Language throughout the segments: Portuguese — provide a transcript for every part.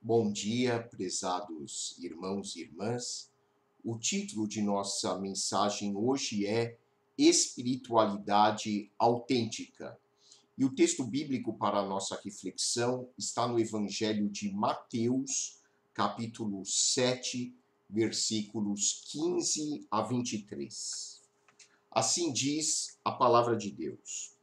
Bom dia, prezados irmãos e irmãs. O título de nossa mensagem hoje é Espiritualidade Autêntica. E o texto bíblico para a nossa reflexão está no Evangelho de Mateus, capítulo 7, versículos 15 a 23. Assim diz a palavra de Deus: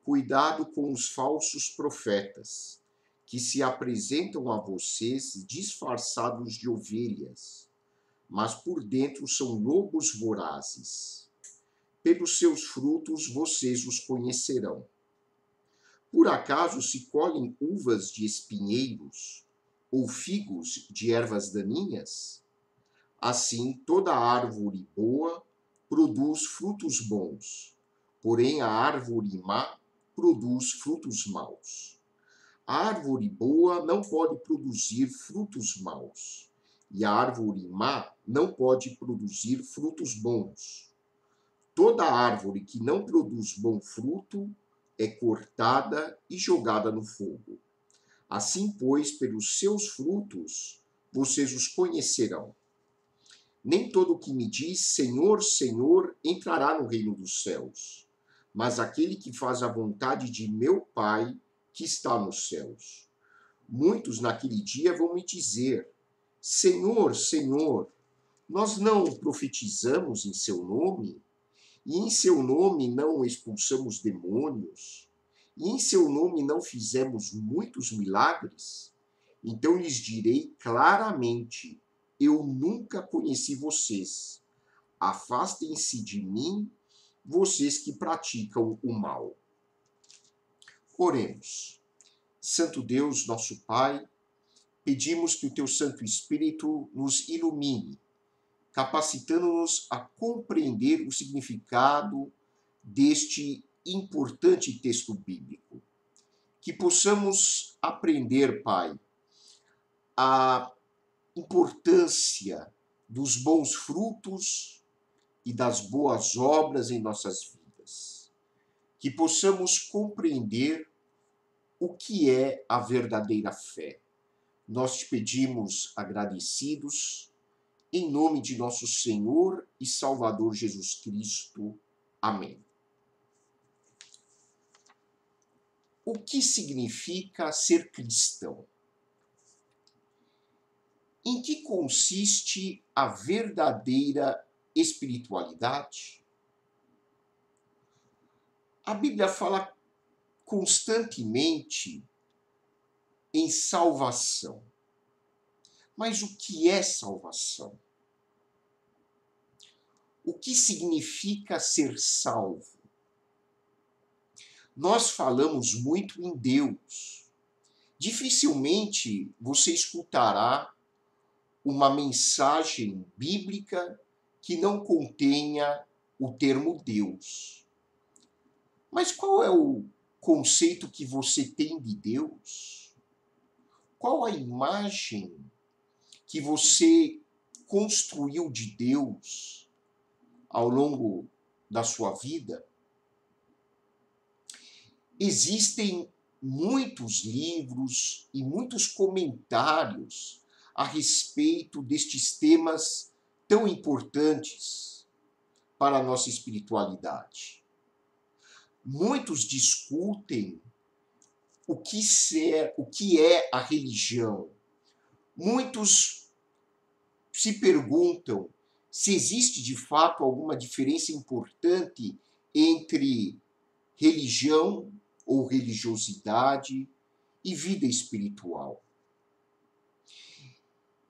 Cuidado com os falsos profetas, que se apresentam a vocês disfarçados de ovelhas, mas por dentro são lobos vorazes. Pelos seus frutos vocês os conhecerão. Por acaso se colhem uvas de espinheiros ou figos de ervas daninhas? Assim, toda árvore boa produz frutos bons, porém a árvore má produz frutos maus. A árvore boa não pode produzir frutos maus, e a árvore má não pode produzir frutos bons. Toda árvore que não produz bom fruto é cortada e jogada no fogo. Assim, pois, pelos seus frutos vocês os conhecerão. Nem todo o que me diz Senhor, Senhor entrará no reino dos céus, mas aquele que faz a vontade de meu Pai que está nos céus. Muitos naquele dia vão me dizer: Senhor, Senhor, nós não profetizamos em seu nome? E em seu nome não expulsamos demônios? E em seu nome não fizemos muitos milagres? Então lhes direi claramente: eu nunca conheci vocês. Afastem-se de mim, vocês que praticam o mal. Oremos. Santo Deus, nosso Pai, pedimos que o teu Santo Espírito nos ilumine, capacitando-nos a compreender o significado deste importante texto bíblico. Que possamos aprender, Pai, a importância dos bons frutos e das boas obras em nossas vidas. Que possamos compreender o que é a verdadeira fé. Nós te pedimos agradecidos, em nome de nosso Senhor e Salvador Jesus Cristo. Amém. O que significa ser cristão? Em que consiste a verdadeira espiritualidade? A Bíblia fala constantemente em salvação. Mas o que é salvação? O que significa ser salvo? Nós falamos muito em Deus. Dificilmente você escutará uma mensagem bíblica que não contenha o termo Deus. Mas qual é o conceito que você tem de Deus? Qual a imagem que você construiu de Deus ao longo da sua vida? Existem muitos livros e muitos comentários a respeito destes temas tão importantes para a nossa espiritualidade. Muitos discutem o que é a religião. Muitos se perguntam se existe de fato alguma diferença importante entre religião ou religiosidade e vida espiritual.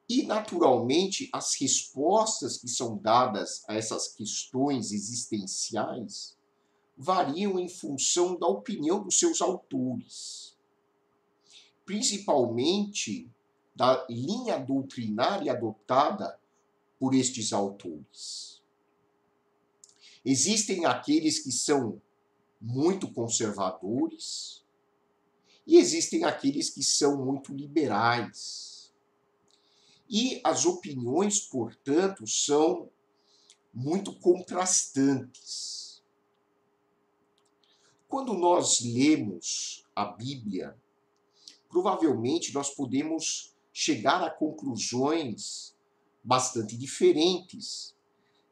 E, naturalmente, as respostas que são dadas a essas questões existenciais variam em função da opinião dos seus autores, principalmente da linha doutrinária adotada por estes autores. Existem aqueles que são muito conservadores e existem aqueles que são muito liberais. E as opiniões, portanto, são muito contrastantes. Quando nós lemos a Bíblia, provavelmente nós podemos chegar a conclusões bastante diferentes,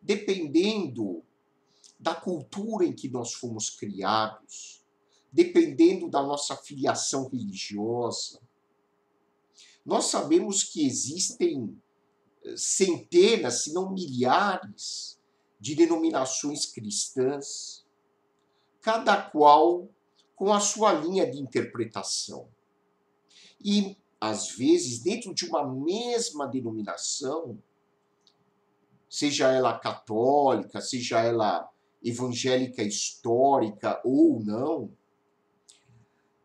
dependendo da cultura em que nós fomos criados, dependendo da nossa filiação religiosa. Nós sabemos que existem centenas, se não milhares, de denominações cristãs, cada qual com a sua linha de interpretação. E, às vezes, dentro de uma mesma denominação, seja ela católica, seja ela evangélica histórica ou não,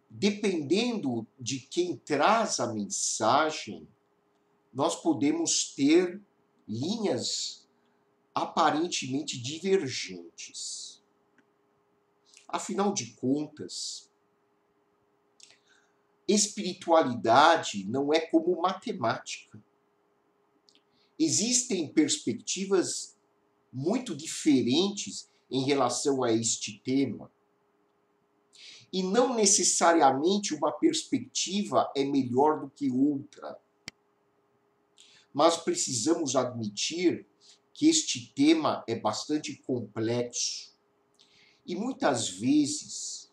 dependendo de quem traz a mensagem, nós podemos ter linhas aparentemente divergentes. Afinal de contas, espiritualidade não é como matemática. Existem perspectivas muito diferentes em relação a este tema. E não necessariamente uma perspectiva é melhor do que outra. Mas precisamos admitir que este tema é bastante complexo. E muitas vezes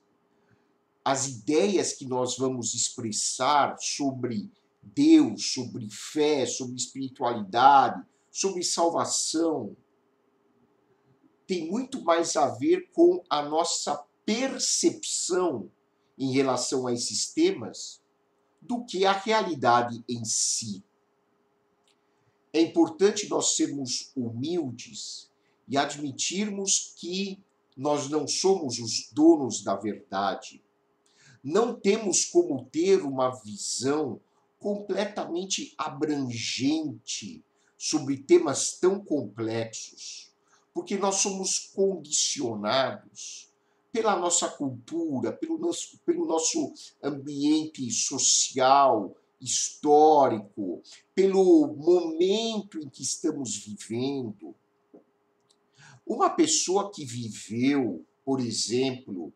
as ideias que nós vamos expressar sobre Deus, sobre fé, sobre espiritualidade, sobre salvação, tem muito mais a ver com a nossa percepção em relação a esses temas do que a realidade em si. É importante nós sermos humildes e admitirmos que nós não somos os donos da verdade. Não temos como ter uma visão completamente abrangente sobre temas tão complexos, porque nós somos condicionados pela nossa cultura, pelo nosso ambiente social, histórico, pelo momento em que estamos vivendo. Uma pessoa que viveu, por exemplo,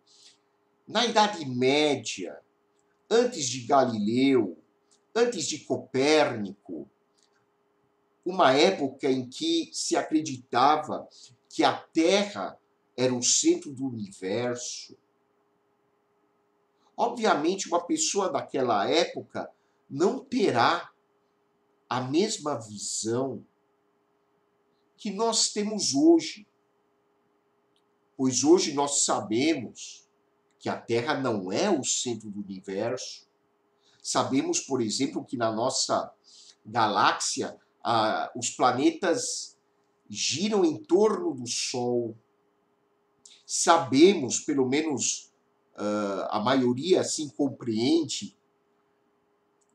na Idade Média, antes de Galileu, antes de Copérnico, uma época em que se acreditava que a Terra era o centro do universo. Obviamente, uma pessoa daquela época não terá a mesma visão que nós temos hoje. Pois hoje nós sabemos que a Terra não é o centro do universo. Sabemos, por exemplo, que na nossa galáxia os planetas giram em torno do Sol. Sabemos, pelo menos a maioria assim compreende,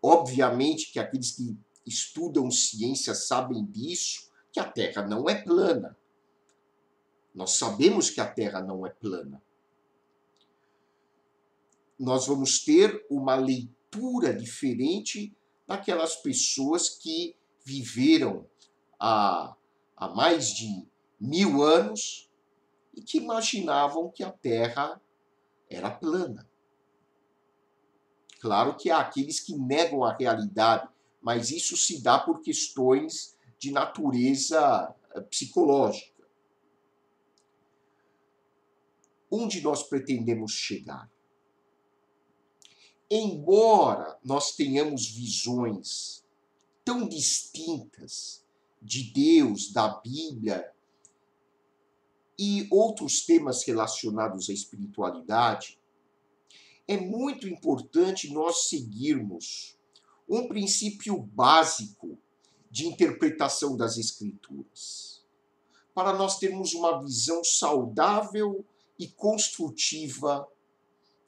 obviamente que aqueles que estudam ciência sabem disso, que a Terra não é plana. Nós sabemos que a Terra não é plana. Nós vamos ter uma leitura diferente daquelas pessoas que viveram há mais de 1000 anos e que imaginavam que a Terra era plana. Claro que há aqueles que negam a realidade, mas isso se dá por questões de natureza psicológica. Onde nós pretendemos chegar? Embora nós tenhamos visões tão distintas de Deus, da Bíblia e outros temas relacionados à espiritualidade, é muito importante nós seguirmos um princípio básico de interpretação das Escrituras, para nós termos uma visão saudável e construtiva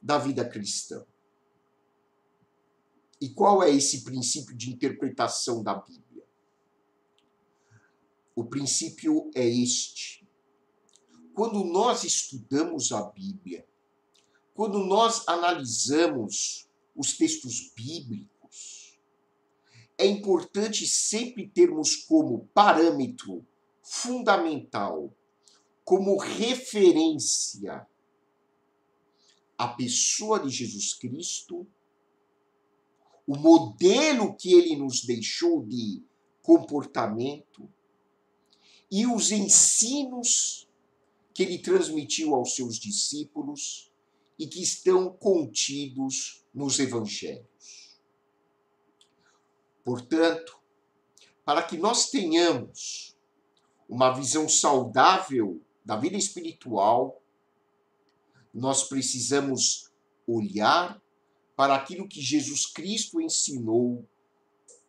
da vida cristã. E qual é esse princípio de interpretação da Bíblia? O princípio é este. Quando nós estudamos a Bíblia, quando nós analisamos os textos bíblicos, é importante sempre termos como parâmetro fundamental, como referência, a pessoa de Jesus Cristo o modelo que ele nos deixou de comportamento e os ensinos que ele transmitiu aos seus discípulos e que estão contidos nos evangelhos. Portanto, para que nós tenhamos uma visão saudável da vida espiritual, nós precisamos olhar para aquilo que Jesus Cristo ensinou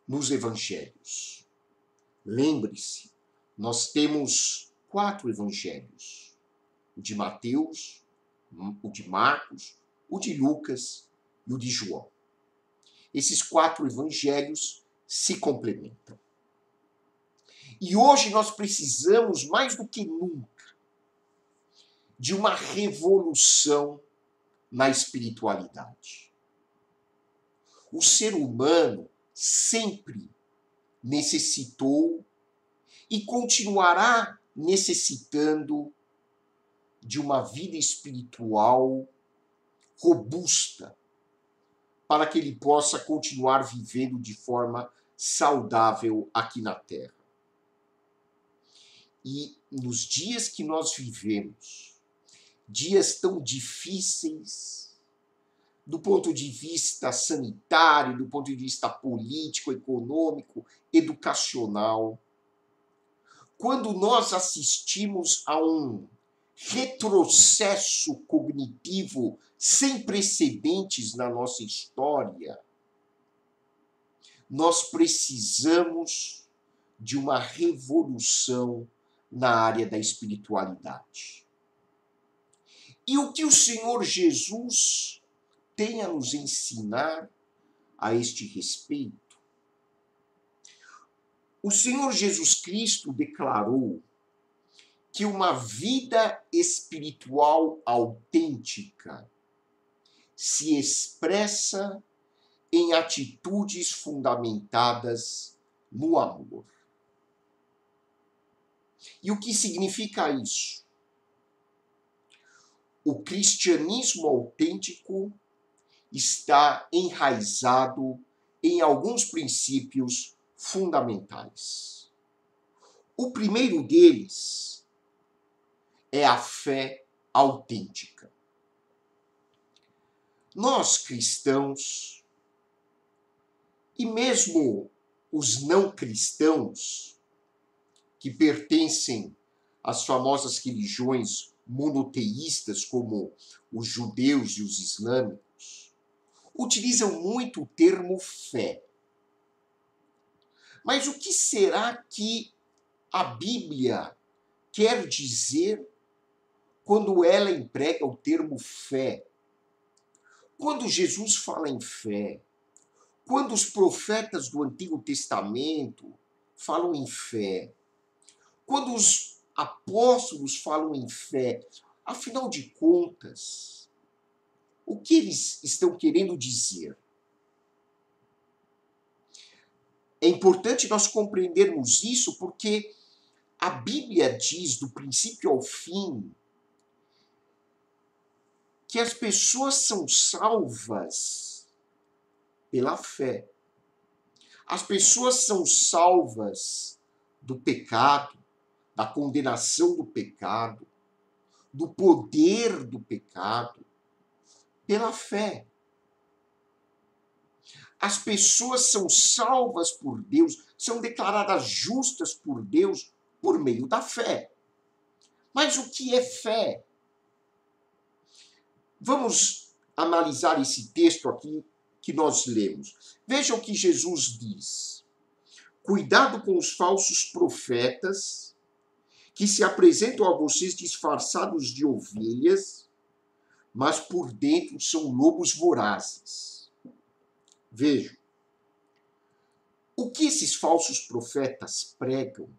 nos evangelhos. Lembre-se, nós temos 4 evangelhos: o de Mateus, o de Marcos, o de Lucas e o de João. Esses 4 evangelhos se complementam. E hoje nós precisamos, mais do que nunca, de uma revolução na espiritualidade. O ser humano sempre necessitou e continuará necessitando de uma vida espiritual robusta, para que ele possa continuar vivendo de forma saudável aqui na Terra. E nos dias que nós vivemos, dias tão difíceis, do ponto de vista sanitário, do ponto de vista político, econômico, educacional, quando nós assistimos a um retrocesso cognitivo sem precedentes na nossa história, nós precisamos de uma revolução na área da espiritualidade. E o que o Senhor Jesus tem a nos ensinar a este respeito? O Senhor Jesus Cristo declarou que uma vida espiritual autêntica se expressa em atitudes fundamentadas no amor. E o que significa isso? O cristianismo autêntico está enraizado em alguns princípios fundamentais. O primeiro deles é a fé autêntica. Nós, cristãos, e mesmo os não cristãos, que pertencem às famosas religiões monoteístas, como os judeus e os islâmicos, utilizam muito o termo fé. Mas o que será que a Bíblia quer dizer quando ela emprega o termo fé? Quando Jesus fala em fé, quando os profetas do Antigo Testamento falam em fé, quando os apóstolos falam em fé, afinal de contas, o que eles estão querendo dizer? É importante nós compreendermos isso porque a Bíblia diz, do princípio ao fim, que as pessoas são salvas pela fé. As pessoas são salvas do pecado, da condenação do pecado, do poder do pecado, pela fé. As pessoas são salvas por Deus, são declaradas justas por Deus por meio da fé. Mas o que é fé? Vamos analisar esse texto aqui que nós lemos. Veja o que Jesus diz. Cuidado com os falsos profetas que se apresentam a vocês disfarçados de ovelhas, mas por dentro são lobos vorazes. Vejam, o que esses falsos profetas pregam,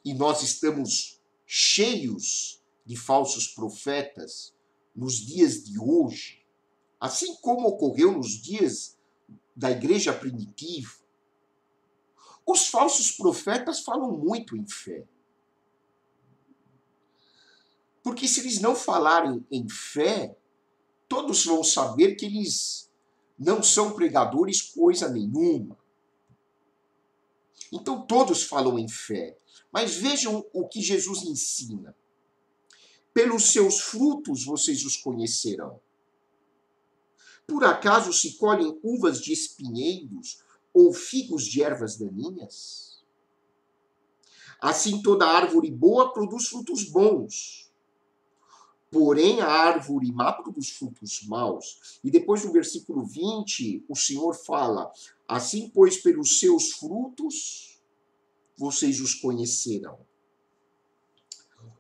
e nós estamos cheios de falsos profetas nos dias de hoje, assim como ocorreu nos dias da igreja primitiva, os falsos profetas falam muito em fé. Porque se eles não falarem em fé, todos vão saber que eles não são pregadores coisa nenhuma. Então todos falam em fé. Mas vejam o que Jesus ensina. Pelos seus frutos vocês os conhecerão. Por acaso se colhem uvas de espinheiros ou figos de ervas daninhas? Assim toda árvore boa produz frutos bons. Porém, a árvore má produz frutos maus. E depois no versículo 20, o Senhor fala: assim, pois, pelos seus frutos, vocês os conhecerão.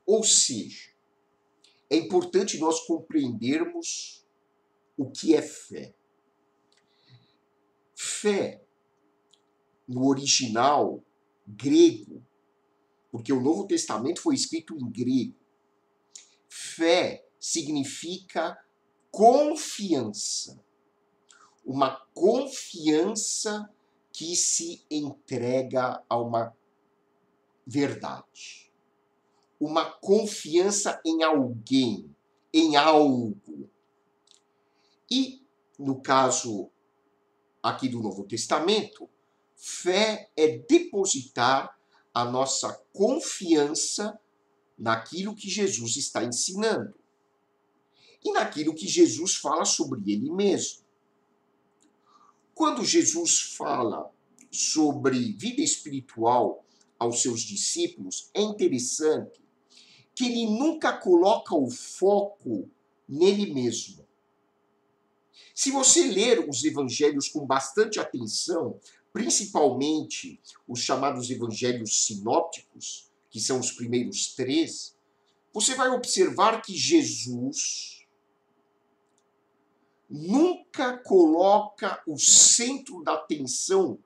Ou seja, é importante nós compreendermos o que é fé. Fé, no original grego, porque o Novo Testamento foi escrito em grego, fé significa confiança. Uma confiança que se entrega a uma verdade. Uma confiança em alguém, em algo. E, no caso aqui do Novo Testamento, fé é depositar a nossa confiança naquilo que Jesus está ensinando e naquilo que Jesus fala sobre ele mesmo. Quando Jesus fala sobre vida espiritual aos seus discípulos, é interessante que ele nunca coloca o foco nele mesmo. Se você ler os evangelhos com bastante atenção, principalmente os chamados evangelhos sinópticos, que são os primeiros 3, você vai observar que Jesus nunca coloca o centro da atenção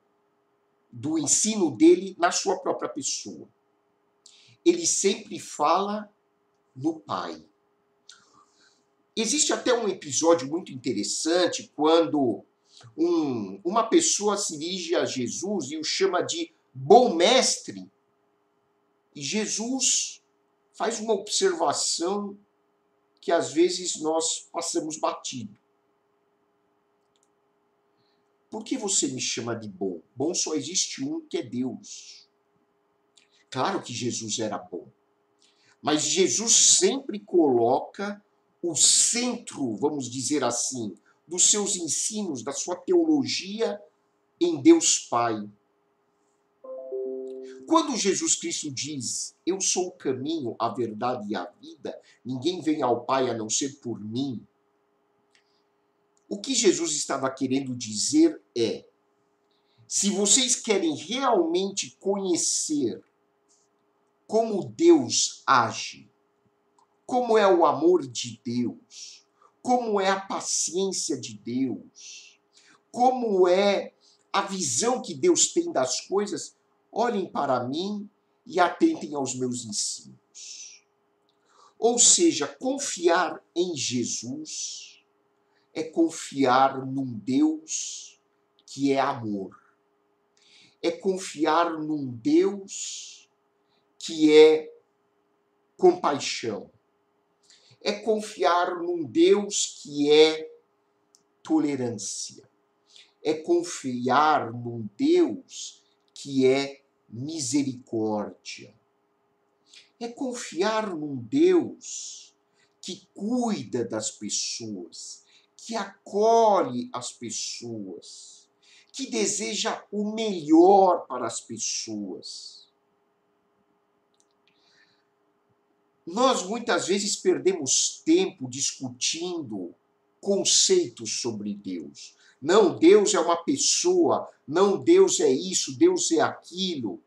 do ensino dele na sua própria pessoa. Ele sempre fala no Pai. Existe até um episódio muito interessante quando uma pessoa se dirige a Jesus e o chama de bom mestre. E Jesus faz uma observação que às vezes nós passamos batido. Por que você me chama de bom? Bom só existe um, que é Deus. Claro que Jesus era bom. Mas Jesus sempre coloca o centro, vamos dizer assim, dos seus ensinos, da sua teologia em Deus Pai. Quando Jesus Cristo diz: eu sou o caminho, a verdade e a vida, ninguém vem ao Pai a não ser por mim, o que Jesus estava querendo dizer é: se vocês querem realmente conhecer como Deus age, como é o amor de Deus, como é a paciência de Deus, como é a visão que Deus tem das coisas, olhem para mim e atentem aos meus ensinos. Ou seja, confiar em Jesus é confiar num Deus que é amor. É confiar num Deus que é compaixão. É confiar num Deus que é tolerância. É confiar num Deus que é misericórdia. É confiar num Deus que cuida das pessoas, que acolhe as pessoas, que deseja o melhor para as pessoas. Nós muitas vezes perdemos tempo discutindo conceitos sobre Deus. Não, Deus é uma pessoa, não, Deus é isso, Deus é aquilo.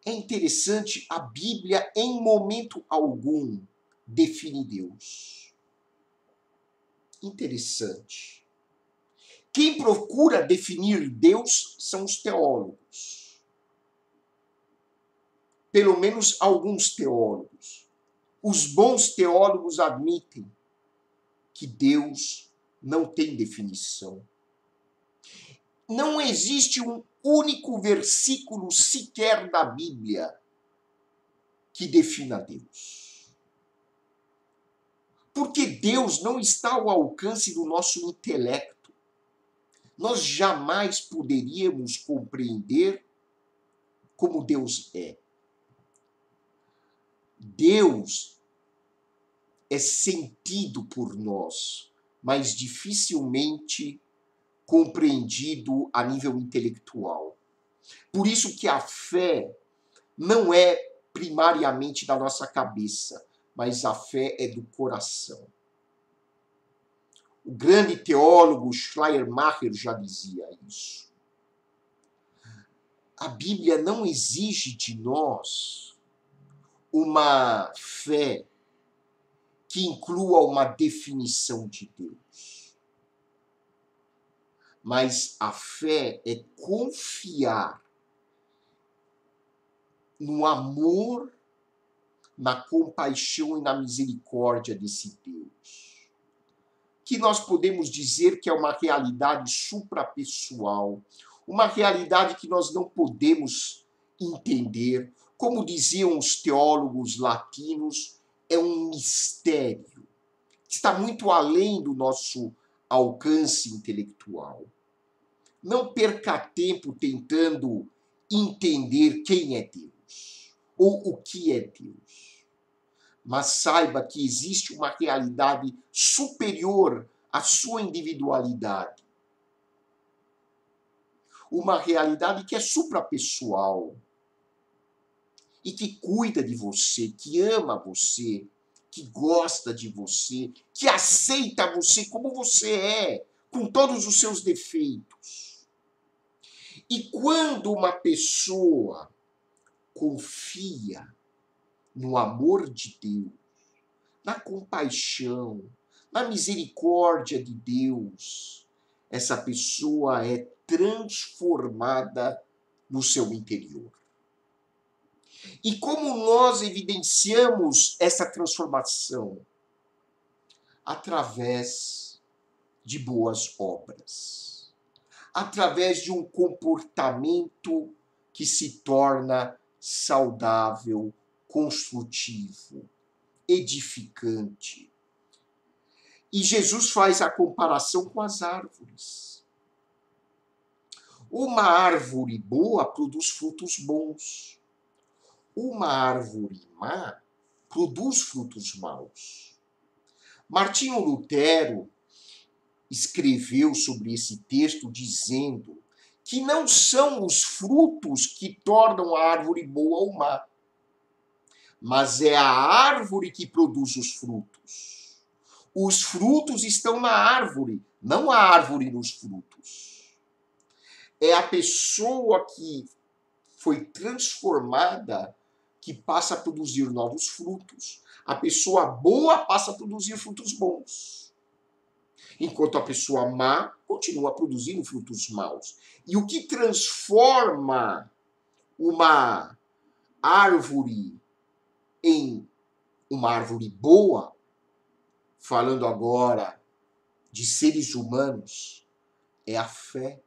É interessante, a Bíblia em momento algum define Deus. Interessante. Quem procura definir Deus são os teólogos. Pelo menos alguns teólogos. Os bons teólogos admitem que Deus não tem definição. Não existe um único versículo sequer da Bíblia que defina Deus. Porque Deus não está ao alcance do nosso intelecto. nós jamais poderíamos compreender como Deus é. Deus é sentido por nós, mas dificilmente compreendido a nível intelectual. Por isso que a fé não é primariamente da nossa cabeça, mas a fé é do coração. O grande teólogo Schleiermacher já dizia isso. A Bíblia não exige de nós uma fé que inclua uma definição de Deus. Mas a fé é confiar no amor, na compaixão e na misericórdia desse Deus. Que nós podemos dizer que é uma realidade suprapessoal, uma realidade que nós não podemos entender. Como diziam os teólogos latinos, é um mistério. Está muito além do nosso alcance intelectual. Não perca tempo tentando entender quem é Deus ou o que é Deus. Mas saiba que existe uma realidade superior à sua individualidade. Uma realidade que é suprapessoal e que cuida de você, que ama você, que gosta de você, que aceita você como você é, com todos os seus defeitos. E quando uma pessoa confia no amor de Deus, na compaixão, na misericórdia de Deus, essa pessoa é transformada no seu interior. E como nós evidenciamos essa transformação? Através de boas obras. Através de um comportamento que se torna saudável, construtivo, edificante. E Jesus faz a comparação com as árvores. Uma árvore boa produz frutos bons. Uma árvore má produz frutos maus. Martinho Lutero escreveu sobre esse texto dizendo que não são os frutos que tornam a árvore boa ou má, mas é a árvore que produz os frutos. Os frutos estão na árvore, não a árvore nos frutos. É a pessoa que foi transformada que passa a produzir novos frutos. A pessoa boa passa a produzir frutos bons. Enquanto a pessoa má continua produzindo frutos maus. E o que transforma uma árvore em uma árvore boa, falando agora de seres humanos, é a fé.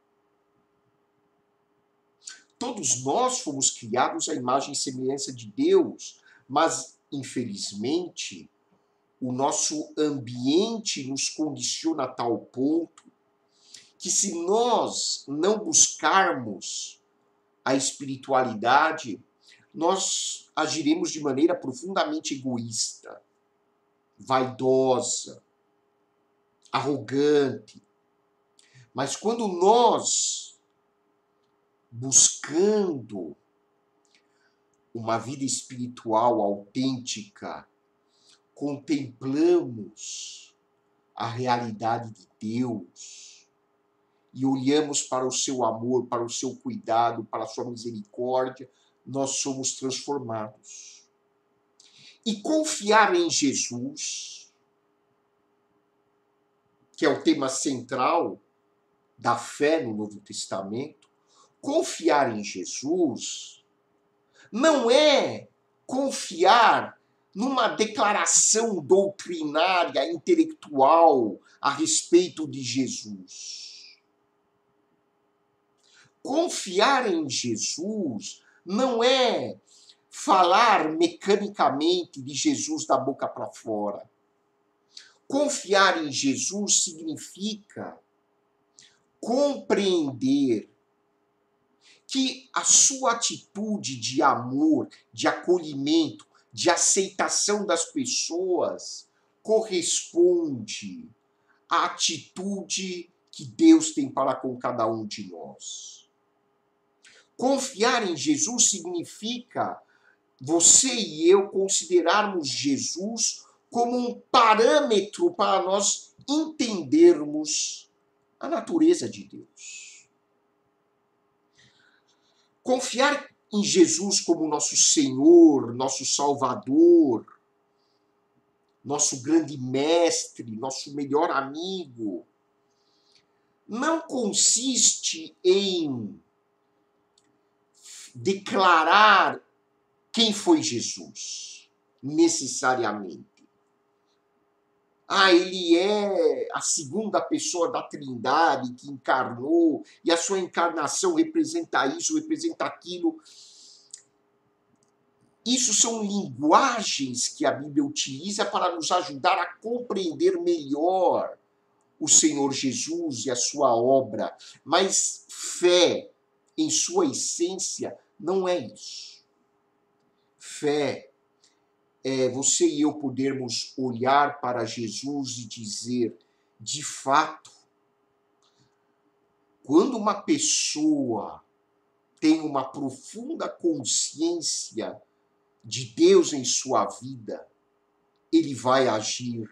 Todos nós fomos criados à imagem e semelhança de Deus, mas, infelizmente, o nosso ambiente nos condiciona a tal ponto que, se nós não buscarmos a espiritualidade, nós agiremos de maneira profundamente egoísta, vaidosa, arrogante. Mas quando nós, buscando uma vida espiritual autêntica, contemplamos a realidade de Deus e olhamos para o seu amor, para o seu cuidado, para a sua misericórdia, nós somos transformados. E confiar em Jesus, que é o tema central da fé no Novo Testamento, confiar em Jesus não é confiar numa declaração doutrinária, intelectual a respeito de Jesus. Confiar em Jesus não é falar mecanicamente de Jesus da boca para fora. Confiar em Jesus significa compreender que a sua atitude de amor, de acolhimento, de aceitação das pessoas corresponde à atitude que Deus tem para com cada um de nós. Confiar em Jesus significa você e eu considerarmos Jesus como um parâmetro para nós entendermos a natureza de Deus. Confiar em Jesus como nosso Senhor, nosso Salvador, nosso grande mestre, nosso melhor amigo, não consiste em declarar quem foi Jesus, necessariamente. Ele é a segunda pessoa da Trindade que encarnou, e a sua encarnação representa isso, representa aquilo. Isso são linguagens que a Bíblia utiliza para nos ajudar a compreender melhor o Senhor Jesus e a sua obra. Mas fé, em sua essência, não é isso. Fé é você e eu podermos olhar para Jesus e dizer, de fato, quando uma pessoa tem uma profunda consciência de Deus em sua vida, ele vai agir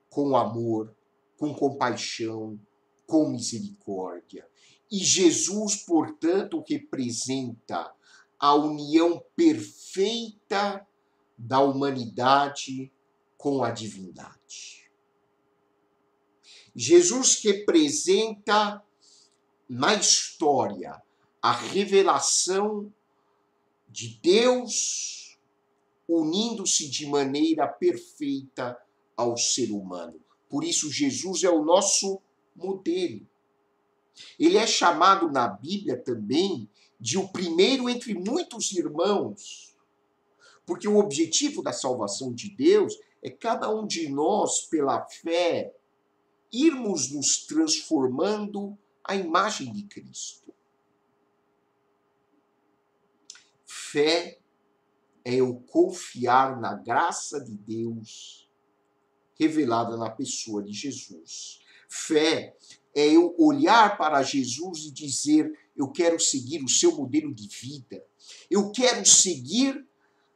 com amor, com compaixão, com misericórdia. E Jesus, portanto, representa a união perfeita da humanidade com a divindade. Jesus representa na história a revelação de Deus unindo-se de maneira perfeita ao ser humano. Por isso, Jesus é o nosso modelo. Ele é chamado na Bíblia também de o primeiro entre muitos irmãos, porque o objetivo da salvação de Deus é cada um de nós, pela fé, irmos nos transformando à imagem de Cristo. Fé é eu confiar na graça de Deus revelada na pessoa de Jesus. Fé é eu olhar para Jesus e dizer, eu quero seguir o seu modelo de vida. Eu quero seguir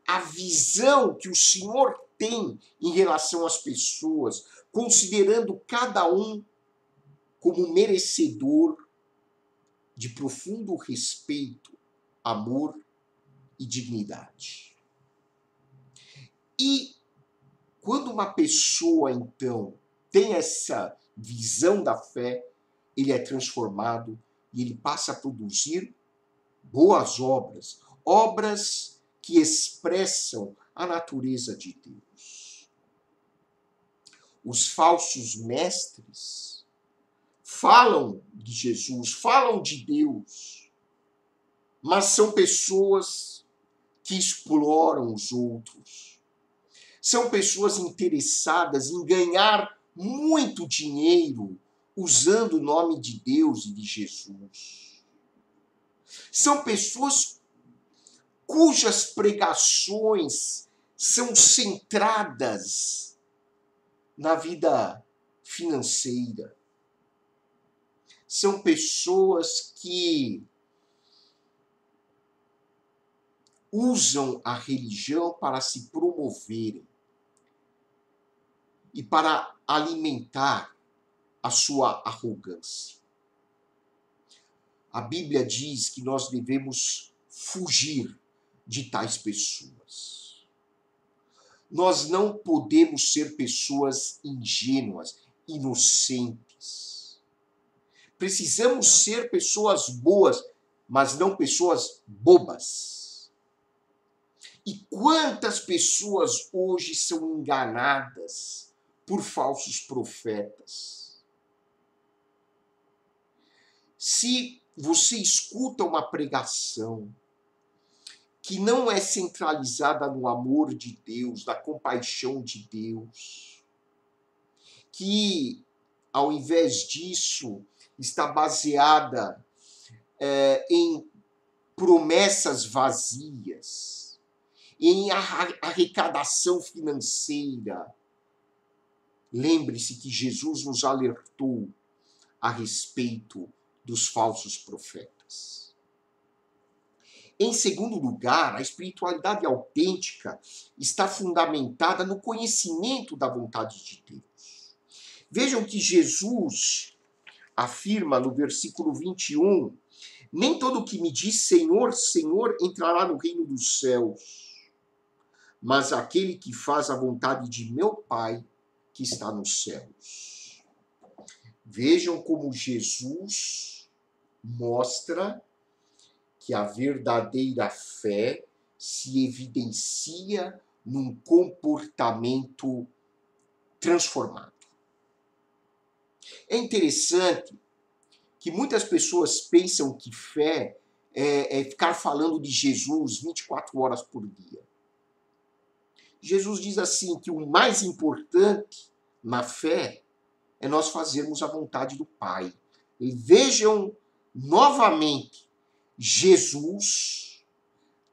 a visão que o Senhor tem em relação às pessoas, considerando cada um como merecedor de profundo respeito, amor e dignidade. E quando uma pessoa, então, tem essa visão da fé, ele é transformado e ele passa a produzir boas obras, obras que expressam a natureza de Deus. Os falsos mestres falam de Jesus, falam de Deus, mas são pessoas que exploram os outros. São pessoas interessadas em ganhar muito dinheiro usando o nome de Deus e de Jesus. São pessoas cujas pregações são centradas na vida financeira. São pessoas que usam a religião para se promoverem e para alimentar a sua arrogância. A Bíblia diz que nós devemos fugir de tais pessoas. Nós não podemos ser pessoas ingênuas, inocentes. Precisamos ser pessoas boas, mas não pessoas bobas. E quantas pessoas hoje são enganadas por falsos profetas? Se você escuta uma pregação que não é centralizada no amor de Deus, na compaixão de Deus, que, ao invés disso, está baseada em promessas vazias, em arrecadação financeira. Lembre-se que Jesus nos alertou a respeito dos falsos profetas. Em segundo lugar, a espiritualidade autêntica está fundamentada no conhecimento da vontade de Deus. Vejam que Jesus afirma no versículo 21, nem todo que me diz Senhor, Senhor entrará no reino dos céus, mas aquele que faz a vontade de meu Pai que está nos céus. Vejam como Jesus mostra que a verdadeira fé se evidencia num comportamento transformado. É interessante que muitas pessoas pensam que fé é ficar falando de Jesus 24 horas por dia. Jesus diz assim que o mais importante na fé é nós fazermos a vontade do Pai. E vejam novamente, Jesus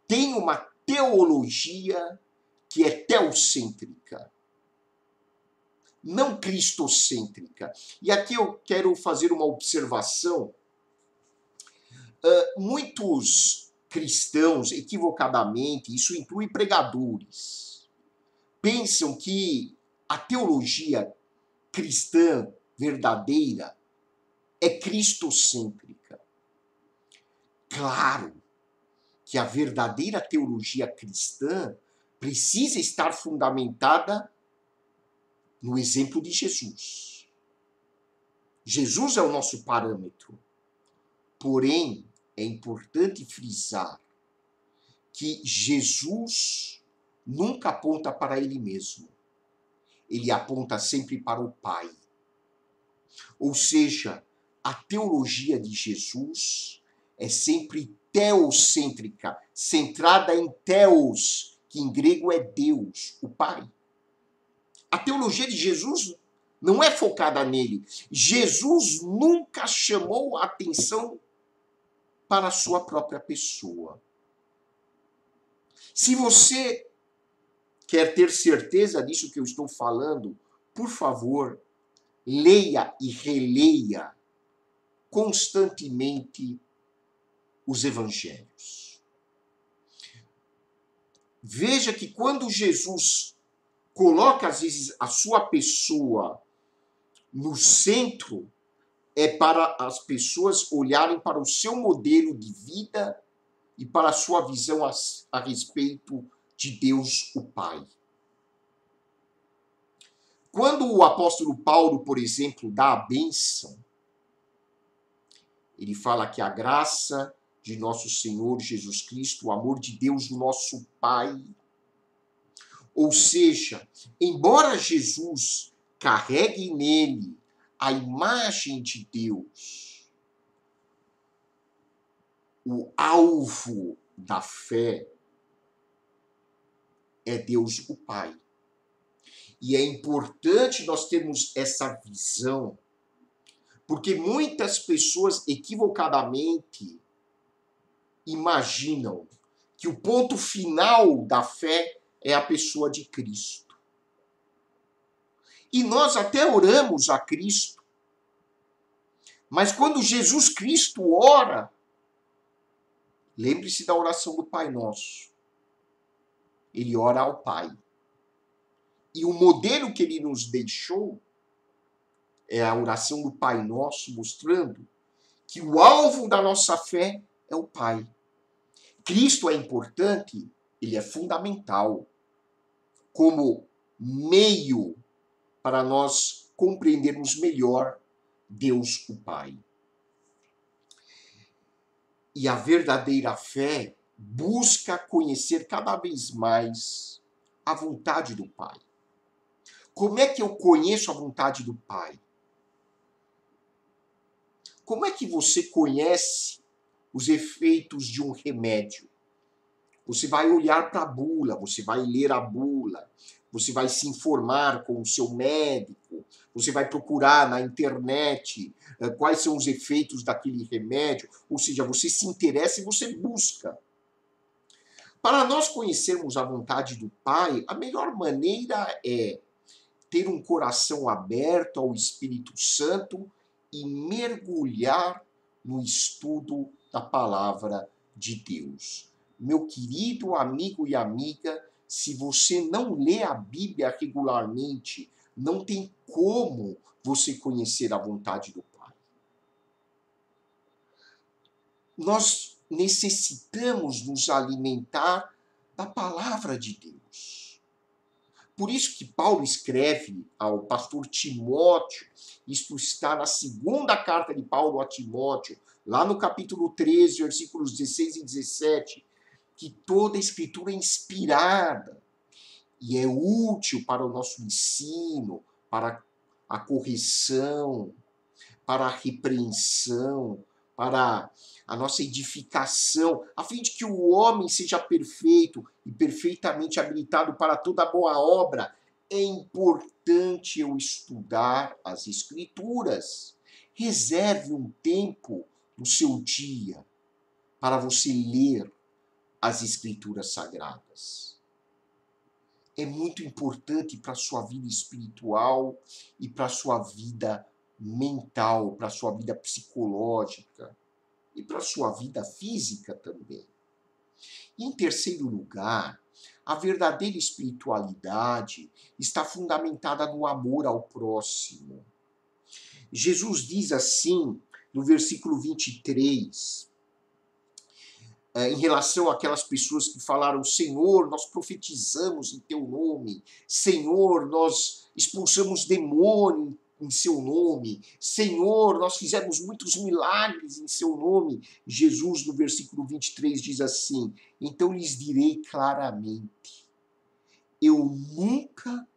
tem uma teologia que é teocêntrica, não cristocêntrica. E aqui eu quero fazer uma observação. Muitos cristãos, equivocadamente, isso inclui pregadores, pensam que a teologia cristã verdadeira é cristocêntrica. Claro que a verdadeira teologia cristã precisa estar fundamentada no exemplo de Jesus. Jesus é o nosso parâmetro. Porém, é importante frisar que Jesus nunca aponta para ele mesmo. Ele aponta sempre para o Pai. Ou seja, a teologia de Jesus é sempre teocêntrica, centrada em Theos, que em grego é Deus, o Pai. A teologia de Jesus não é focada nele. Jesus nunca chamou a atenção para a sua própria pessoa. Se você quer ter certeza disso que eu estou falando, por favor, leia e releia constantemente os evangelhos. Veja que quando Jesus coloca, às vezes, a sua pessoa no centro, é para as pessoas olharem para o seu modelo de vida e para a sua visão a respeito de Deus, o Pai. Quando o apóstolo Paulo, por exemplo, dá a bênção, ele fala que a graça de nosso Senhor Jesus Cristo, o amor de Deus, nosso Pai. Ou seja, embora Jesus carregue nele a imagem de Deus, o alvo da fé é Deus, o Pai. E é importante nós termos essa visão, porque muitas pessoas equivocadamente imaginam que o ponto final da fé é a pessoa de Cristo. E nós até oramos a Cristo, mas quando Jesus Cristo ora, lembre-se da oração do Pai Nosso. Ele ora ao Pai. E o modelo que ele nos deixou é a oração do Pai Nosso, mostrando que o alvo da nossa fé é o Pai. Cristo é importante, ele é fundamental como meio para nós compreendermos melhor Deus, o Pai. E a verdadeira fé busca conhecer cada vez mais a vontade do Pai. Como é que eu conheço a vontade do Pai? Como é que você conhece os efeitos de um remédio? Você vai olhar para a bula, você vai ler a bula. você vai se informar com o seu médico, você vai procurar na internet quais são os efeitos daquele remédio, ou seja, você se interessa e você busca. Para nós conhecermos a vontade do Pai, a melhor maneira é ter um coração aberto ao Espírito Santo e mergulhar no estudo da palavra de Deus. Meu querido amigo e amiga, se você não lê a Bíblia regularmente, não tem como você conhecer a vontade do Pai. Nós necessitamos nos alimentar da palavra de Deus. Por isso que Paulo escreve ao pastor Timóteo, isto está na segunda carta de Paulo a Timóteo, lá no capítulo 13, versículos 16 e 17, que toda a escritura é inspirada e é útil para o nosso ensino, para a correção, para a repreensão, para a nossa edificação, a fim de que o homem seja perfeito e perfeitamente habilitado para toda boa obra. É importante eu estudar as Escrituras. Reserve um tempo no seu dia para você ler as Escrituras Sagradas. É muito importante para a sua vida espiritual e para a sua vida mental, para a sua vida psicológica e para a sua vida física também. E, em terceiro lugar, a verdadeira espiritualidade está fundamentada no amor ao próximo. Jesus diz assim, no versículo 23, em relação àquelas pessoas que falaram: Senhor, nós profetizamos em teu nome, Senhor, nós expulsamos demônio em seu nome, Senhor, nós fizemos muitos milagres em seu nome. Jesus, no versículo 23, diz assim: então lhes direi claramente, eu nunca,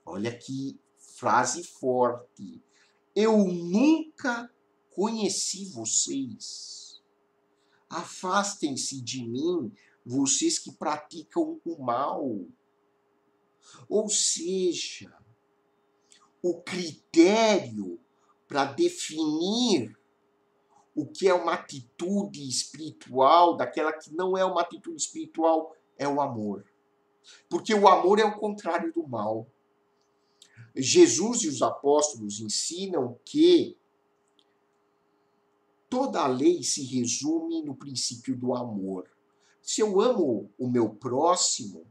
olha que frase forte, eu nunca conheci vocês. Afastem-se de mim, vocês que praticam o mal. Ou seja, o critério para definir o que é uma atitude espiritual, daquela que não é uma atitude espiritual, é o amor. Porque o amor é o contrário do mal. Jesus e os apóstolos ensinam que toda a lei se resume no princípio do amor. Se eu amo o meu próximo,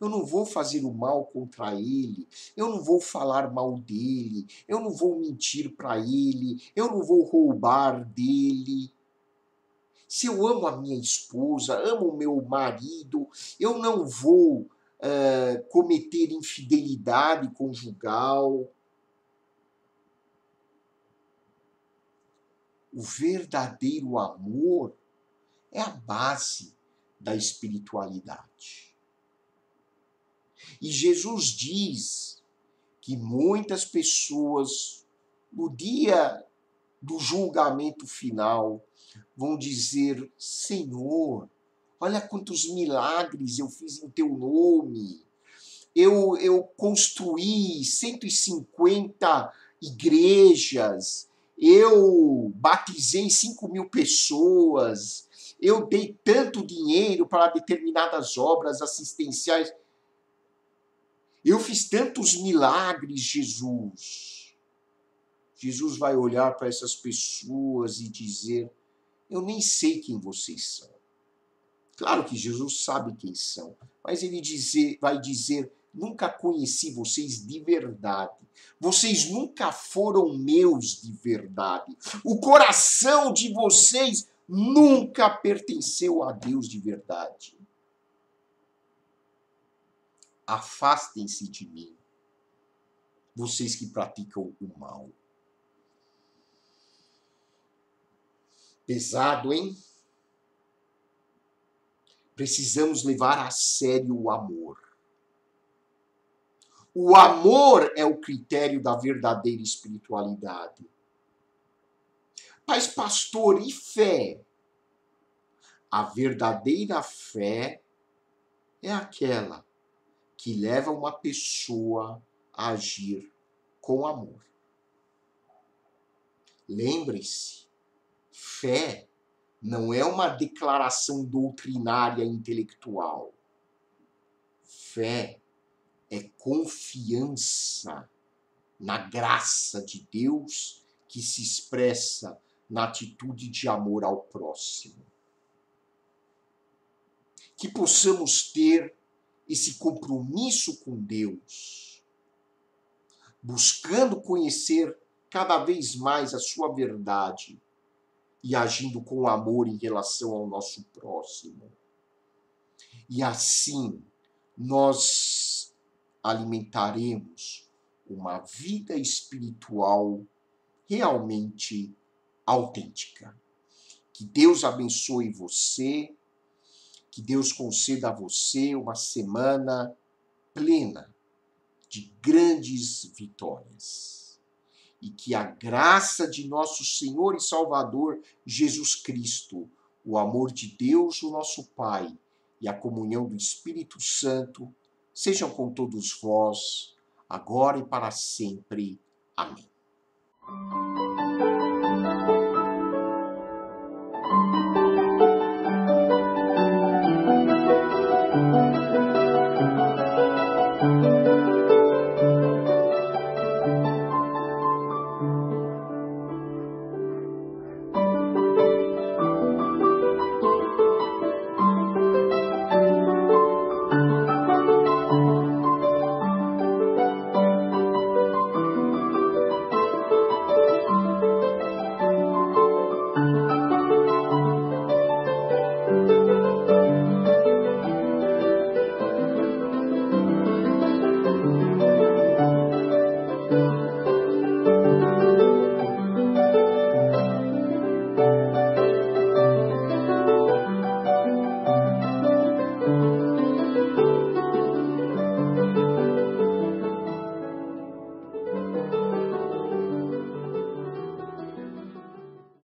eu não vou fazer o mal contra ele, eu não vou falar mal dele, eu não vou mentir para ele, eu não vou roubar dele. Se eu amo a minha esposa, amo o meu marido, eu não vou cometer infidelidade conjugal. O verdadeiro amor é a base da espiritualidade. E Jesus diz que muitas pessoas, no dia do julgamento final, vão dizer: Senhor, olha quantos milagres eu fiz em teu nome. Eu construí 150 igrejas, eu batizei 5.000 pessoas, eu dei tanto dinheiro para determinadas obras assistenciais. Eu fiz tantos milagres, Jesus. Jesus vai olhar para essas pessoas e dizer: eu nem sei quem vocês são. Claro que Jesus sabe quem são, mas ele vai dizer: nunca conheci vocês de verdade. Vocês nunca foram meus de verdade. O coração de vocês nunca pertenceu a Deus de verdade. Afastem-se de mim, vocês que praticam o mal. Pesado, hein? Precisamos levar a sério o amor. O amor é o critério da verdadeira espiritualidade. Mas, pastor, e fé? A verdadeira fé é aquela que leva uma pessoa a agir com amor. Lembre-se, fé não é uma declaração doutrinária intelectual. Fé é confiança na graça de Deus que se expressa na atitude de amor ao próximo. Que possamos ter esse compromisso com Deus, buscando conhecer cada vez mais a sua verdade e agindo com amor em relação ao nosso próximo. E assim nós alimentaremos uma vida espiritual realmente autêntica. Que Deus abençoe você, que Deus conceda a você uma semana plena de grandes vitórias. E que a graça de nosso Senhor e Salvador Jesus Cristo, o amor de Deus, o nosso Pai, e a comunhão do Espírito Santo sejam com todos vós, agora e para sempre. Amém.